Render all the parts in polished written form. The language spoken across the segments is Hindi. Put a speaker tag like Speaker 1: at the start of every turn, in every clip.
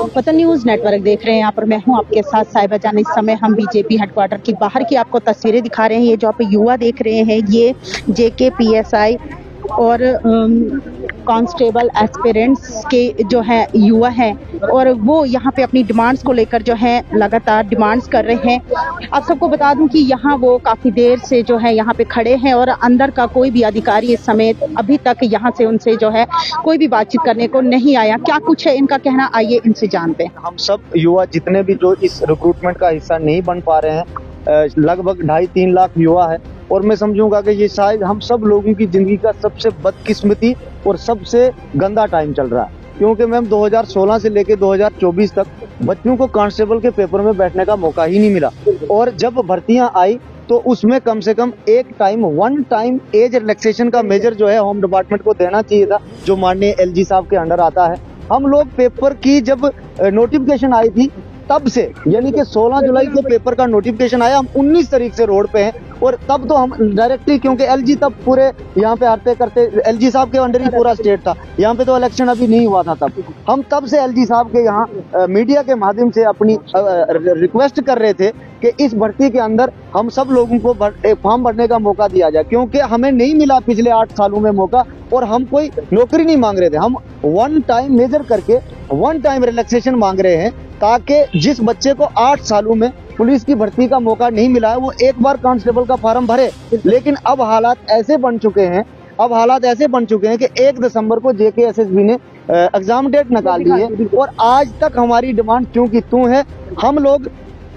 Speaker 1: वतन न्यूज नेटवर्क देख रहे हैं। यहाँ पर मैं हूँ आपके साथ साहिबा जान। इस समय हम बीजेपी हेडक्वार्टर की बाहर की आपको तस्वीरें दिखा रहे हैं। ये जो आप युवा देख रहे हैं ये JK PSI और कांस्टेबल एस्पिरेंट्स के जो है युवा हैं और वो यहाँ पे अपनी डिमांड्स को लेकर जो है लगातार डिमांड्स कर रहे हैं। आप सबको बता दूं कि यहाँ वो काफ़ी देर से जो है यहाँ पे खड़े हैं और अंदर का कोई भी अधिकारी इस समय अभी तक यहाँ से उनसे जो है कोई भी बातचीत करने को नहीं आया। क्या कुछ है इनका कहना, आइए इनसे जानते हैं।
Speaker 2: हम सब युवा जितने भी जो इस रिक्रूटमेंट का हिस्सा नहीं बन पा रहे हैं, लगभग 2.5-3 लाख युवा है और मैं समझूंगा कि ये शायद हम सब लोगों की जिंदगी का सबसे बदकिस्मती और सबसे गंदा टाइम चल रहा है, क्योंकि मैम 2016 से लेकर 2024 तक बच्चों को कांस्टेबल के पेपर में बैठने का मौका ही नहीं मिला और जब भर्तियां आई तो उसमें कम से कम वन टाइम एज रिलैक्सेशन का मेजर जो है होम डिपार्टमेंट को देना चाहिए था, जो माननीय LG साहब के अंडर आता है। हम लोग पेपर की जब नोटिफिकेशन आई थी तब से, यानी कि 16 जुलाई को पेपर का नोटिफिकेशन आया, हम 19 तारीख से रोड पे हैं और तब तो हम डायरेक्टली, क्योंकि LG तब पूरे यहाँ पे हरते करते, LG साहब के अंडर ही पूरा स्टेट था, यहाँ पे तो इलेक्शन अभी नहीं हुआ था तब। हम तब से LG साहब के यहाँ मीडिया के माध्यम से अपनी रिक्वेस्ट कर रहे थे कि इस भर्ती के अंदर हम सब लोगों को फॉर्म भरने का मौका दिया जाए, क्योंकि हमें नहीं मिला पिछले 8 सालों में मौका और हम कोई नौकरी नहीं मांग रहे थे। हम वन टाइम मेजर करके वन टाइम रिलैक्सेशन मांग रहे हैं, ताकि जिस बच्चे को 8 सालों में पुलिस की भर्ती का मौका नहीं मिला है वो एक बार कांस्टेबल का फॉर्म भरे। लेकिन अब हालात ऐसे बन चुके हैं कि 1 दिसंबर को JK SSB ने एग्जाम डेट निकाल दी है और आज तक हमारी डिमांड क्यों की तू है। हम लोग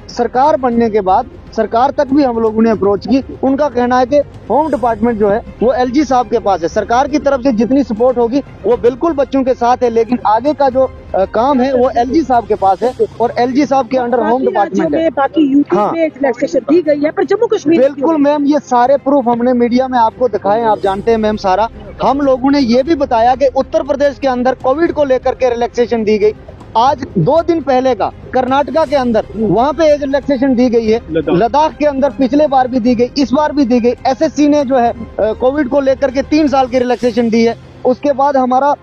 Speaker 2: सरकार बनने के बाद सरकार तक भी हम लोगों ने अप्रोच की, उनका कहना है कि होम डिपार्टमेंट जो है वो LG साहब के पास है, सरकार की तरफ से जितनी सपोर्ट होगी वो बिल्कुल बच्चों के साथ है, लेकिन आगे का जो काम है वो LG साहब के पास है और LG साहब के अंडर होम डिपार्टमेंट है।
Speaker 1: बाकी यूपी में रिलैक्सेशन दी गई है, पर जम्मू कश्मीर
Speaker 2: बिल्कुल मैम, ये सारे प्रूफ हमने मीडिया में आपको दिखाए, आप जानते हैं मैम सारा। हम लोगों ने ये भी बताया कि उत्तर प्रदेश के अंदर कोविड को लेकर के रिलैक्सेशन दी गई। आज 2 दिन पहले का कर्नाटका के अंदर वहाँ पे एज रिलैक्सेशन दी गई है, लद्दाख के अंदर पिछले बार भी दी गई, इस बार भी दी गई। SSC ने जो है कोविड को लेकर के 3 साल की रिलैक्सेशन दी है। उसके बाद हमारा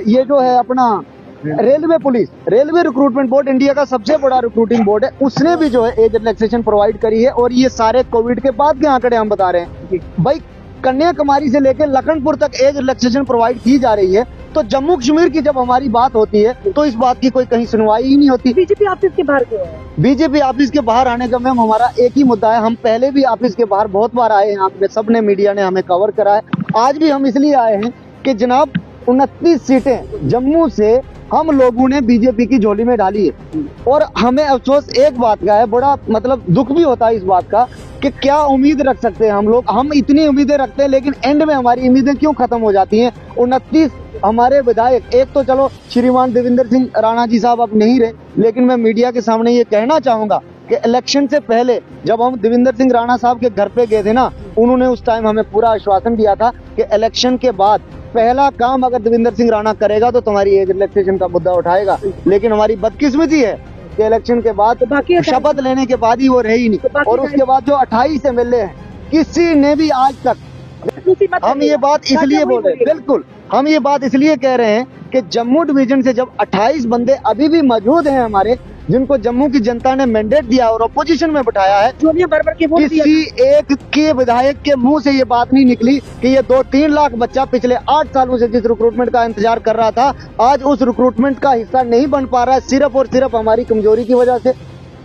Speaker 2: ये जो है अपना रेलवे रिक्रूटमेंट बोर्ड, इंडिया का सबसे बड़ा रिक्रूटिंग बोर्ड है, उसने भी जो है एज रिलैक्सेशन प्रोवाइड करी है और ये सारे कोविड के बाद के आंकड़े हम बता रहे हैं भाई। कन्याकुमारी से लेकर लखनपुर तक एज रिलैक्सेशन प्रोवाइड की जा रही है, तो जम्मू कश्मीर की जब हमारी बात होती है तो इस बात की कोई कहीं सुनवाई ही नहीं होती।
Speaker 1: बीजेपी ऑफिस के बाहर क्यों है?
Speaker 2: बीजेपी ऑफिस के बाहर आने का मैम हमारा एक ही मुद्दा है, हम पहले भी ऑफिस के बाहर बहुत बार आए हैं, आपने सबने मीडिया ने हमें कवर करा है। आज भी हम इसलिए आए हैं कि जनाब 29 सीटें जम्मू से हम लोगों ने बीजेपी की झोली में डाली है और हमें अफसोस एक बात का है, बड़ा मतलब दुख भी होता है इस बात का कि क्या उम्मीद रख सकते हैं हम लोग। हम इतनी उम्मीदें रखते हैं लेकिन एंड में हमारी उम्मीदें क्यों खत्म हो जाती हैं। 29 हमारे विधायक, एक तो चलो श्रीमान देवेंद्र सिंह राणा जी साहब अब नहीं रहे, लेकिन मैं मीडिया के सामने ये कहना चाहूंगा कि इलेक्शन से पहले जब हम देवेंद्र सिंह राणा साहब के घर पे गए थे ना, उन्होंने उस टाइम हमें पूरा आश्वासन दिया था कि इलेक्शन के बाद पहला काम अगर देवेंद्र सिंह राणा करेगा तो तुम्हारी एज रिलैक्सेशन का मुद्दा उठाएगा। लेकिन हमारी बदकिस्मती है कि इलेक्शन के बाद शपथ लेने के बाद ही वो रहे ही नहीं और उसके बाद जो 28 MLA हैं किसी ने भी आज तक, हम ये बात इसलिए बोल रहे हैं, बिल्कुल हम ये बात इसलिए कह रहे हैं कि जम्मू डिवीजन से जब 28 बंदे अभी भी मौजूद हैं हमारे, जिनको जम्मू की जनता ने मैंडेट दिया और अपोजिशन में बिठाया है, किसी एक के विधायक के मुंह से ये बात नहीं निकली कि ये 2-3 लाख बच्चा पिछले 8 सालों से जिस रिक्रूटमेंट का इंतजार कर रहा था आज उस रिक्रूटमेंट का हिस्सा नहीं बन पा रहा है, सिर्फ और सिर्फ हमारी कमजोरी की वजह से।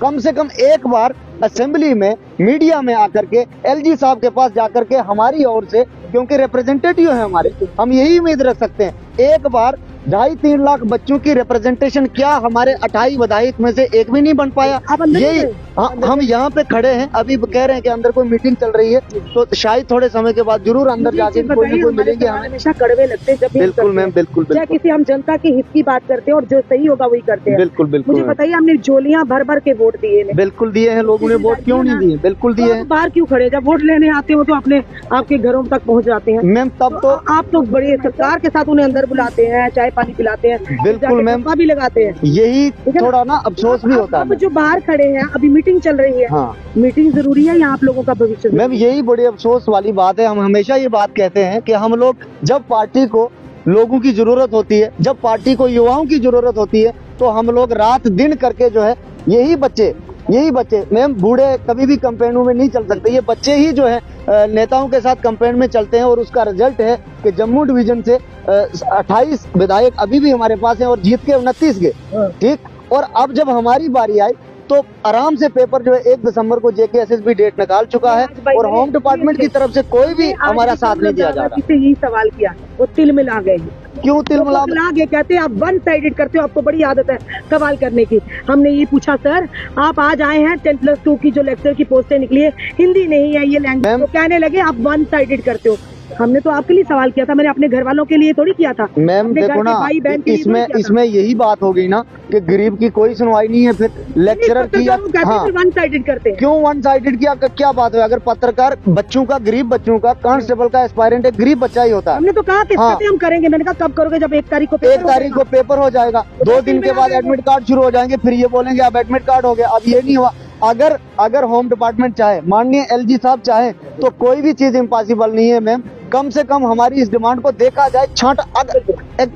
Speaker 2: कम से कम एक बार असेंबली में मीडिया में आकर के LG साहब के पास जाकर के हमारी ओर से, क्योंकि रिप्रेजेंटेटिव है हमारे, हम यही उम्मीद रख सकते हैं, एक बार 2.5-3 लाख बच्चों की रिप्रेजेंटेशन क्या हमारे 28 विधायक में से एक भी नहीं बन पाया। यही हम यहाँ पे खड़े हैं, अभी कह रहे हैं कि अंदर कोई मीटिंग चल रही है, तो शायद थोड़े समय के बाद जरूर अंदर जाके कोई ना कोई मिलेंगे।
Speaker 1: हमेशा कड़वे लगते हैं जब
Speaker 2: बिल्कुल मैम, बिल्कुल
Speaker 1: क्या किसी हम जनता के हित की बात करते हैं और जो सही होगा वही करते हैं।
Speaker 2: बिल्कुल बिल्कुल
Speaker 1: मुझे बताइए, हमने झोलियां भर भर के वोट दिए।
Speaker 2: बिल्कुल दिए हैं, लोगों ने वोट क्यों नहीं दिए, बिल्कुल दिए हैं।
Speaker 1: बाहर क्यों खड़े? जब वोट लेने आते हो तो अपने आपके घरों तक पहुँच जाते हैं
Speaker 2: मैम, तब तो
Speaker 1: आप तो बड़े सरकार के साथ उन्हें अंदर बुलाते हैं, चाय पानी पिलाते हैं,
Speaker 2: बिल्कुल मैम
Speaker 1: भी लगाते हैं।
Speaker 2: यही थोड़ा ना अफसोस भी होता है।
Speaker 1: अब जो बाहर खड़े हैं, अभी मीटिंग चल रही है,
Speaker 2: हाँ
Speaker 1: मीटिंग जरूरी है या आप लोगों का भविष्य?
Speaker 2: मैम यही बड़ी अफसोस वाली बात है। हम हमेशा ये बात कहते हैं कि हम लोग जब पार्टी को लोगों की जरूरत होती है, जब पार्टी को युवाओं की जरूरत होती है, तो हम लोग रात दिन करके जो है यही बच्चे मैम, बूढ़े कभी भी कैंपेनों में नहीं चल सकते, ये बच्चे ही जो है नेताओं के साथ कैंपेन में चलते हैं। और उसका रिजल्ट है कि जम्मू डिवीजन से 28 विधायक अभी भी हमारे पास हैं और जीत के 29 गए, ठीक। और अब जब हमारी बारी आई तो आराम से पेपर जो है 1 दिसंबर को JKSSB डेट निकाल चुका है और होम डिपार्टमेंट की तरफ से कोई भी हमारा साथ नहीं दिया जा रहा।
Speaker 3: यही सवाल किया, वो तिल मिला गए।
Speaker 2: क्यों तिलमिला
Speaker 3: गए? कहते हैं आप वन साइडेड करते हो, आपको बड़ी आदत है सवाल करने की। हमने ये पूछा सर, आप आज आए हैं 10+2 की जो लेक्चर की पोस्टें निकली है, हिंदी नहीं है ये लैंग्वेज, तो कहने लगे आप वन साइडेड करते हो। हमने तो आपके लिए सवाल किया था, मैंने अपने घर वालों के लिए थोड़ी किया था।
Speaker 2: मैम देखो ना, इसमें यही बात हो गई ना कि गरीब की कोई सुनवाई नहीं है, फिर लेक्चरर की
Speaker 3: वन साइडेड करते हैं।
Speaker 2: क्यों वन साइडेड किया? क्या बात है? अगर पत्रकार बच्चों का, गरीब बच्चों का, कांस्टेबल का एस्पायरेंट एक गरीब बच्चा ही होता है।
Speaker 3: हमने तो कहा कि हम करेंगे, मैंने कहा कब करोगे? जब 1 तारीख को
Speaker 2: 1 तारीख को पेपर हो जाएगा, 2 दिन के बाद एडमिट कार्ड शुरू हो जाएंगे, फिर ये बोलेंगे अब एडमिट कार्ड हो गया। अब ये नहीं हुआ। अगर होम डिपार्टमेंट चाहे, माननीय LG साहब चाहे, तो कोई भी चीज इम्पॉसिबल नहीं है मैम। कम से कम हमारी इस डिमांड को देखा जाए,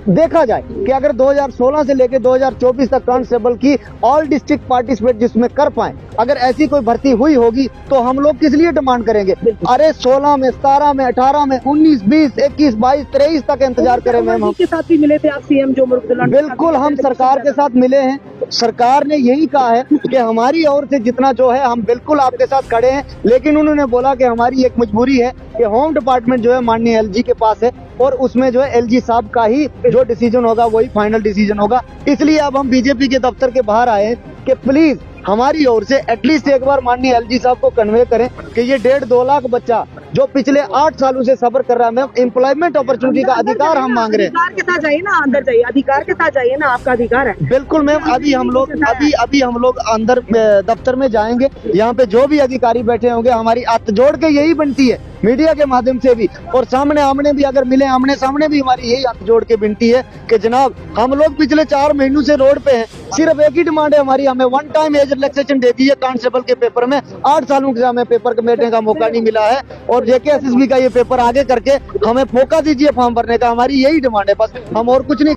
Speaker 2: देखा जाए कि अगर 2016 से लेकर 2024 तक कांस्टेबल की ऑल डिस्ट्रिक्ट पार्टिसिपेट जिसमें कर पाए, अगर ऐसी कोई भर्ती हुई होगी तो हम लोग किस लिए डिमांड करेंगे? अरे 16 में, 17 में, 18 में, 19, 20, 21, 22, 23 तक इंतजार करें मैम। हम
Speaker 3: के साथ भी मिले थे आप CM जो
Speaker 2: बिल्कुल, हम सरकार के साथ मिले हैं। सरकार ने यही कहा है कि हमारी ओर से जितना जो है हम बिल्कुल आपके साथ खड़े हैं, लेकिन उन्होंने बोला कि हमारी एक मजबूरी है कि होम डिपार्टमेंट जो है माननीय LG के पास है और उसमें जो है LG साहब का ही जो डिसीजन होगा वही फाइनल डिसीजन होगा। इसलिए अब हम BJP के दफ्तर के बाहर आए हैं कि प्लीज हमारी ओर से एटलीस्ट एक बार माननीय LG साहब को कन्वे करें कि ये 1.5-2 लाख बच्चा जो पिछले 8 सालों से सफर कर रहा है मैम, एम्प्लॉयमेंट अपॉर्चुनिटी का अधिकार हम मांग रहे हैं।
Speaker 3: अधिकार के साथ जाइए ना, अंदर जाइए, अधिकार के साथ जाइए ना, आपका अधिकार है।
Speaker 2: बिल्कुल मैम, अभी हम लोग अंदर दफ्तर में जाएंगे। यहाँ पे जो भी अधिकारी बैठे होंगे, हमारी हाथ जोड़ के यही बनती है मीडिया के माध्यम से भी, और सामने आमने भी अगर मिले, आमने सामने भी हमारी यही हाथ जोड़ के विनती है कि जनाब हम लोग पिछले 4 महीनों से रोड पे हैं। सिर्फ एक ही डिमांड है हमारी, हमें 1 टाइम एज रिलैक्सेशन दे दी है कांस्टेबल के पेपर में। 8 सालों से हमें पेपर बैठने का मौका नहीं मिला है और JKSSB का ये पेपर आगे करके हमें मौका दीजिए फॉर्म भरने का। हमारी यही डिमांड है बस, हम और कुछ नहीं।